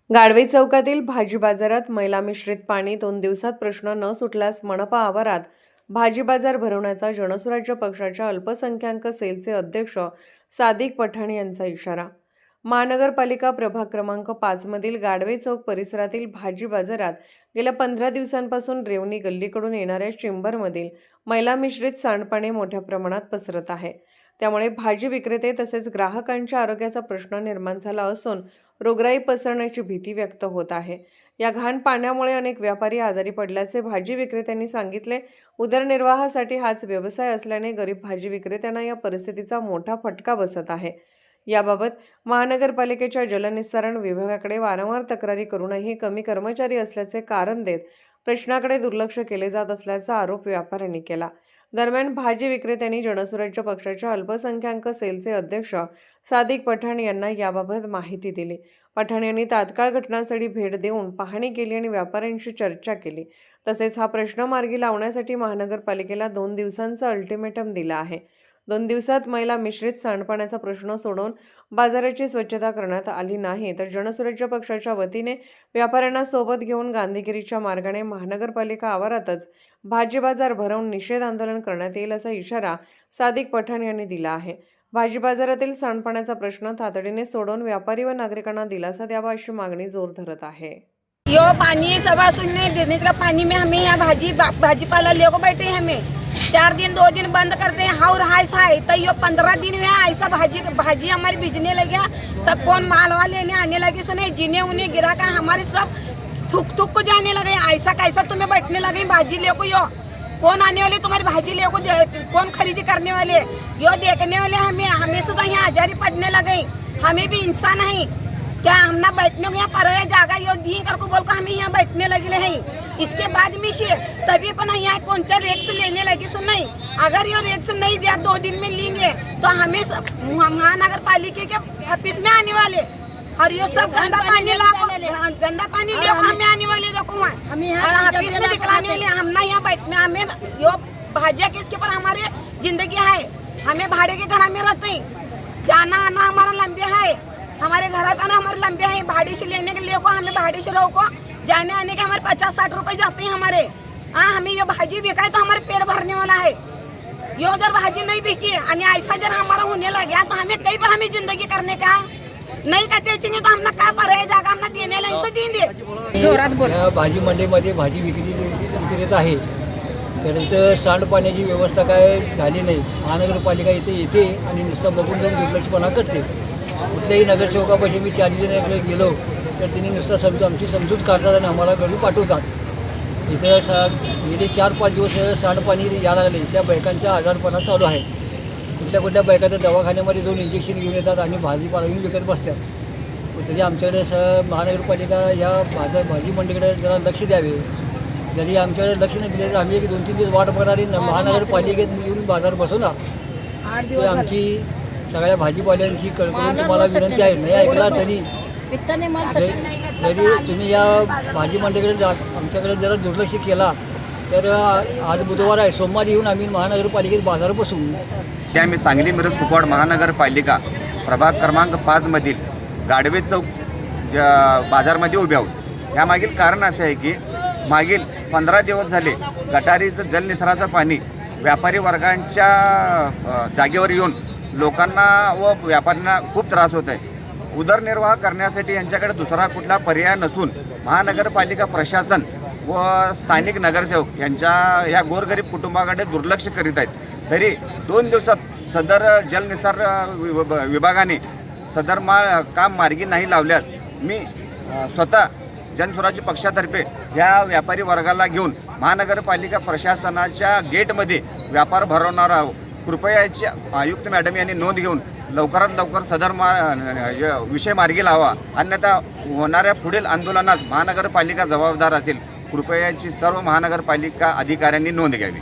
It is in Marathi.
गाढवे चौकातील भाजी बाजारात मैला मिश्रित पाणी 2 दिवसात प्रश्न न सुटल्यास मनपा आवारात भाजी बाजार भरवण्याचा जनसुराज्य पक्षाच्या अल्पसंख्याक सेलचे अध्यक्ष सादिक पठाण यांचा इशारा। महानगरपालिका प्रभाग क्रमांक 5 मधील गाढवे चौक परिसरातील भाजी बाजारात गेल्या 15 दिवसांपासून रेवणी गल्लीकडून येणाऱ्या चेंबरमधील मैला मिश्रित सांडपाणी मोठ्या प्रमाणात पसरत आहे। त्यामुळे भाजी विक्रेते तसेच ग्राहकांच्या आरोग्याचा प्रश्न निर्माण झाला असून रोगराई पसरण्याची भीती व्यक्त होत आहे। या घाण पाण्यामुळे अनेक व्यापारी आजारी पडल्याचे भाजी विक्रेत्यांनी सांगितले। उदरनिर्वाहासाठी हाच व्यवसाय असल्याने गरीब भाजी विक्रेत्यांना या परिस्थितीचा मोठा फटका बसत आहे। याबाबत महानगरपालिकेच्या जलनिस्सारण विभागाकडे वारंवार तक्रारी करूनही कमी कर्मचारी असल्याचे कारण देत प्रश्नाकडे दुर्लक्ष केले जात असल्याचा आरोप व्यापाऱ्यांनी केला। दरम्यान भाजी विक्रेत्यांनी जनसुराज्य पक्षाच्या अल्पसंख्याक सेलचे अध्यक्ष सादिक पठाण यांना याबाबत माहिती दिली। पठाण यांनी तात्काळ घटनास्थळी भेट देऊन पाहणी केली आणि व्यापाऱ्यांशी चर्चा केली। तसेच हा प्रश्न मार्गी लावण्यासाठी महानगरपालिकेला 2 दिवसांचा अल्टिमेटम दिला आहे। 2 दिवसात मैला मिश्रित सांडपाण्याचा प्रश्न सोडून बाजाराची स्वच्छता करण्यात आली नाही तर जनसुराज्य पक्षाच्या वतीने व्यापाऱ्यांना सोबत घेऊन गांधीगिरीच्या मार्गाने महानगरपालिका आवारातच भाजी बाजार भरवून निषेध आंदोलन करण्यात येईल असा इशारा सादिक पठाण यांनी दिला आहे। भाजी बाजारातील सांडपाण्याचा प्रश्न तातडीने सोडून व्यापारी व नागरिकांना दिलासा द्यावा अशी मागणी जोर धरत आहे। यो पानी सवा सुनने ड्रेनेज का पानी में हमें यहाँ भाजीपाला लेको बैठे हैं। हमें 4 दिन 2 दिन बंद करते हैं और हाय तो यो 15 दिन में ऐसा भाजी हमारी बिजने लगे। सब कौन मालवा लेने आने लगे, सुने जिन्हें उन्हें गिरा का हमारे सब थुक को जाने लगे। ऐसा कैसा तुम्हें बैठने लगे भाजी लेको। यो कौन आने वाले तुम्हारी भाजी लेको, कौन खरीदी करने वाले, यो देखने वाले हमें सुधा यहाँ आजारी पड़ने लगे। हमें भी इंसान है क्या, हम ना बैठने को यहाँ पर जागा यो दी कर को बोल कर हमें यहाँ बैठने लगे हैं। इसके बाद में तभी अपन यहाँ कौन सा रेक्स लेने लगे। सुन नहीं, अगर यो रेक्स नहीं दिया 2 दिन में लेंगे तो हमें महानगर पालिका के ऑफिस में आने वाले और यो सब गंदा पानी ले हमें आने वाले देखो ऑफिस में निकलाने वाले। हम ना यहाँ बैठने, हमें यो भाजिया किसके पर हमारे जिंदगी है। हमें भाड़े के घर में रहते हैं, जाना आना हमारा लंबे है, हमारे घर पर हमारे लंबे हैं। भाड़े से लेने के लिए को हमें भाड़े से रहो को जाने आने के हमारे 50-60 रुपए जाते हैं हमारे। हाँ, हमें ये भाजी बिका तो हमारे पेट भरने वाला है। यो जर भाजी नहीं बिकी और ऐसा जर हमारा होने लगा तो हमें कहीं पर हमें जिंदगी करने का नहीं करते चाहिए तो हमने काय पर्याय जागा हमने देने लगे देंगे। जोरात बोल। भाजी मंडईमध्ये भाजी विक्रेत आहे, त्यानंतर सांडपाण्याची व्यवस्था काय झाली नाही। महानगरपालिका इथे येते आणि नुसतं बघून जाऊन दुर्लक्षपणा करते। कुठल्याही नगरसेवकापाशी मी 4 दिवसाकडे गेलो तर त्यांनी नुसतं आमची समजूत काढतात आणि आम्हाला घरी पाठवतात। इथं गेले 4-5 दिवस सांडपाणी यायला लागले, त्या बायकांचा आजारपणा चालू आहे। कुठल्या बायकांच्या दवाखान्यामध्ये जाऊन इंजेक्शन घेऊन येतात आणि भाजीपाला घेऊन विकत बसतात। तरी आमच्याकडे महानगरपालिका या भाजी मंडईकडे जरा लक्ष द्यावे। जरी आमच्याकडे लक्ष नाही दिले तर आम्ही 2-3 दिवस वाट बघणार आणि महानगरपालिकेत येऊन बाजार बसवणार। आमची सगळ्या भाजीपाल्यांची कळकळून तुम्हाला विनंती आहे, नाही ऐकला तरी तुम्ही या भाजी मंडईकडे आमच्याकडे जरा दुर्लक्ष केला तर आज बुधवार आहे, सोमवारी येऊन आम्ही महानगरपालिकेत बाजार बसवू। त्या आम्ही सांगली मिरज कुपवाड महानगरपालिका प्रभाग क्रमांक 5 मधील गाढवे चौक बाजारमध्ये उभे आहोत। यामागील कारण असे आहे की मागील 15 दिवस झाले गटारीचं जलनिसाराचं पाणी व्यापारी वर्गांच्या जागेवर येऊन लोकांना व व्यापाऱ्यांना खूप त्रास होत आहे। उदरनिर्वाह करण्यासाठी यांच्याकडे दुसरा कुठला पर्याय नसून महानगरपालिका प्रशासन व स्थानिक नगरसेवक यांच्या या गोरगरीब कुटुंबाकडे दुर्लक्ष करीत आहेत। तरी 2 दिवसात सदर जलनिसार विभागाने सदर काम मार्गी नाही लावल्यास मी स्वतः जनसुराज्य पक्षातर्फे या व्यापारी वर्गाला घेऊन महानगरपालिका प्रशासनाच्या गेटमध्ये व्यापार भरवणार आहोत। कृपया याची आयुक्त मॅडम यांनी नोंद घेऊन लवकरात लवकर सदर विषय मार्गी लावा, अन्यथा होणाऱ्या पुढील आंदोलनात महानगरपालिका जबाबदार असेल। कृपया याची सर्व महानगरपालिका अधिकाऱ्यांनी नोंद घ्यावी।